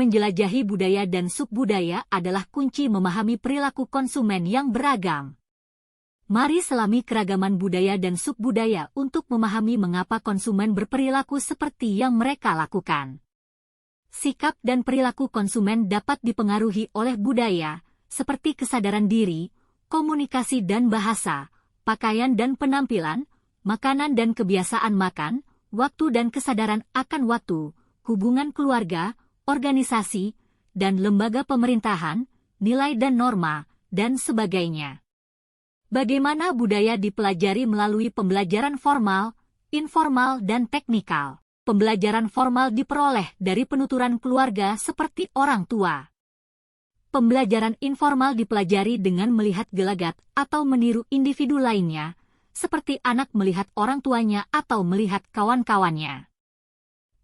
Menjelajahi budaya dan subbudaya adalah kunci memahami perilaku konsumen yang beragam. Mari selami keragaman budaya dan subbudaya untuk memahami mengapa konsumen berperilaku seperti yang mereka lakukan. Sikap dan perilaku konsumen dapat dipengaruhi oleh budaya, seperti kesadaran diri, komunikasi dan bahasa, pakaian dan penampilan, makanan dan kebiasaan makan, waktu dan kesadaran akan waktu, hubungan keluarga, organisasi, dan lembaga pemerintahan, nilai dan norma, dan sebagainya. Bagaimana budaya dipelajari melalui pembelajaran formal, informal, dan teknikal? Pembelajaran formal diperoleh dari penuturan keluarga seperti orang tua. Pembelajaran informal dipelajari dengan melihat gelagat atau meniru individu lainnya, seperti anak melihat orang tuanya atau melihat kawan-kawannya.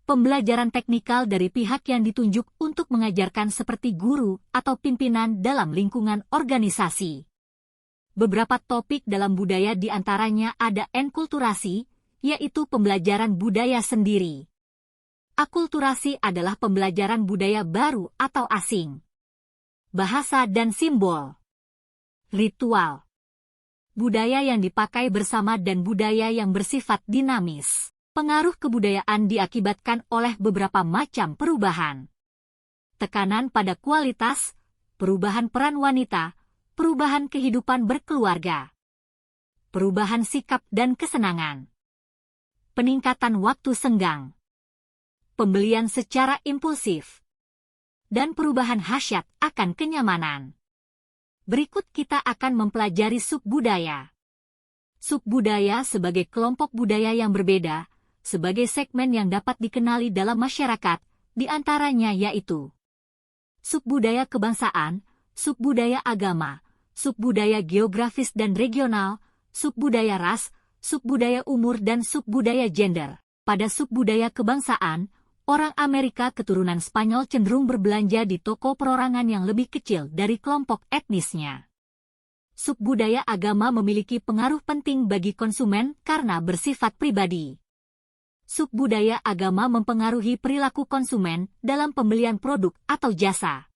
Pembelajaran teknikal dari pihak yang ditunjuk untuk mengajarkan seperti guru atau pimpinan dalam lingkungan organisasi. Beberapa topik dalam budaya diantaranya ada enkulturasi, yaitu pembelajaran budaya sendiri. Akulturasi adalah pembelajaran budaya baru atau asing. Bahasa dan simbol. Ritual. Budaya yang dipakai bersama dan budaya yang bersifat dinamis. Pengaruh kebudayaan diakibatkan oleh beberapa macam perubahan. Tekanan pada kualitas, perubahan peran wanita, perubahan kehidupan berkeluarga, perubahan sikap dan kesenangan, peningkatan waktu senggang, pembelian secara impulsif, dan perubahan hasrat akan kenyamanan. Berikut kita akan mempelajari subbudaya. Subbudaya sebagai kelompok budaya yang berbeda, sebagai segmen yang dapat dikenali dalam masyarakat, diantaranya yaitu subbudaya kebangsaan, subbudaya agama, subbudaya geografis dan regional, subbudaya ras, subbudaya umur dan subbudaya gender. Pada subbudaya kebangsaan, orang Amerika keturunan Spanyol cenderung berbelanja di toko perorangan yang lebih kecil dari kelompok etnisnya. Subbudaya agama memiliki pengaruh penting bagi konsumen karena bersifat pribadi. Subbudaya agama mempengaruhi perilaku konsumen dalam pembelian produk atau jasa.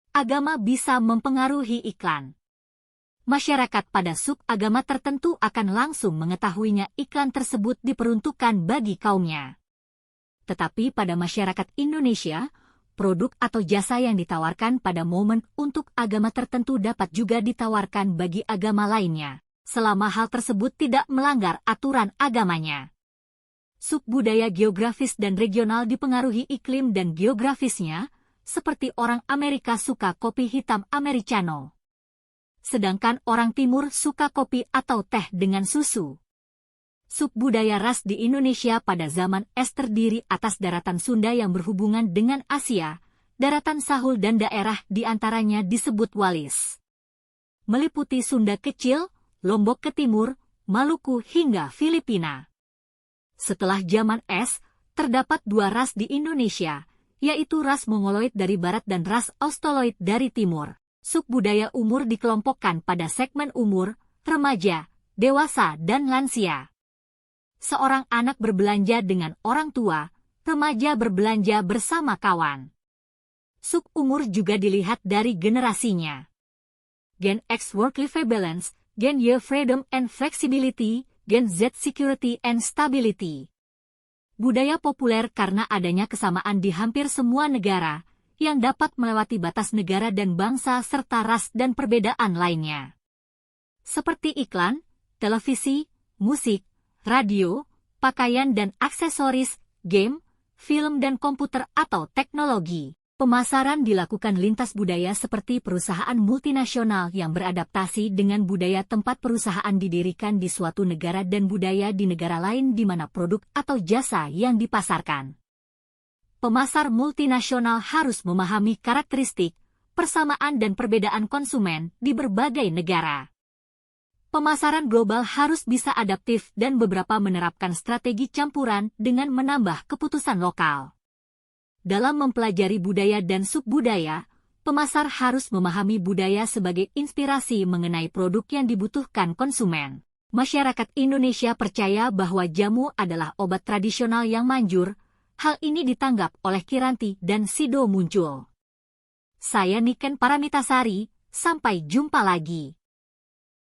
Agama bisa mempengaruhi iklan. Masyarakat pada subagama tertentu akan langsung mengetahuinya iklan tersebut diperuntukkan bagi kaumnya. Tetapi pada masyarakat Indonesia, produk atau jasa yang ditawarkan pada momen untuk agama tertentu dapat juga ditawarkan bagi agama lainnya, selama hal tersebut tidak melanggar aturan agamanya. Subbudaya geografis dan regional dipengaruhi iklim dan geografisnya, seperti orang Amerika suka kopi hitam Americano, sedangkan orang Timur suka kopi atau teh dengan susu. Subbudaya ras di Indonesia pada zaman es terdiri atas daratan Sunda yang berhubungan dengan Asia, daratan Sahul dan daerah di antaranya disebut Walis, meliputi Sunda Kecil, Lombok ke timur, Maluku hingga Filipina. Setelah zaman es, terdapat dua ras di Indonesia, yaitu ras Mongoloid dari barat dan ras Australoid dari timur. Subbudaya umur dikelompokkan pada segmen umur, remaja, dewasa dan lansia. Seorang anak berbelanja dengan orang tua, remaja berbelanja bersama kawan. Subumur juga dilihat dari generasinya. Gen X Work-Life Balance, Gen Y Freedom and Flexibility, Gen Z Security and Stability. Budaya populer karena adanya kesamaan di hampir semua negara, yang dapat melewati batas negara dan bangsa serta ras dan perbedaan lainnya. Seperti iklan, televisi, musik, radio, pakaian dan aksesoris, game, film dan komputer atau teknologi. Pemasaran dilakukan lintas budaya seperti perusahaan multinasional yang beradaptasi dengan budaya tempat perusahaan didirikan di suatu negara dan budaya di negara lain di mana produk atau jasa yang dipasarkan. Pemasar multinasional harus memahami karakteristik, persamaan dan perbedaan konsumen di berbagai negara. Pemasaran global harus bisa adaptif dan beberapa menerapkan strategi campuran dengan menambah keputusan lokal. Dalam mempelajari budaya dan subbudaya, pemasar harus memahami budaya sebagai inspirasi mengenai produk yang dibutuhkan konsumen. Masyarakat Indonesia percaya bahwa jamu adalah obat tradisional yang manjur, Hal ini ditanggap oleh Kiranti dan Sido muncul. Saya Niken Paramitasari, sampai jumpa lagi.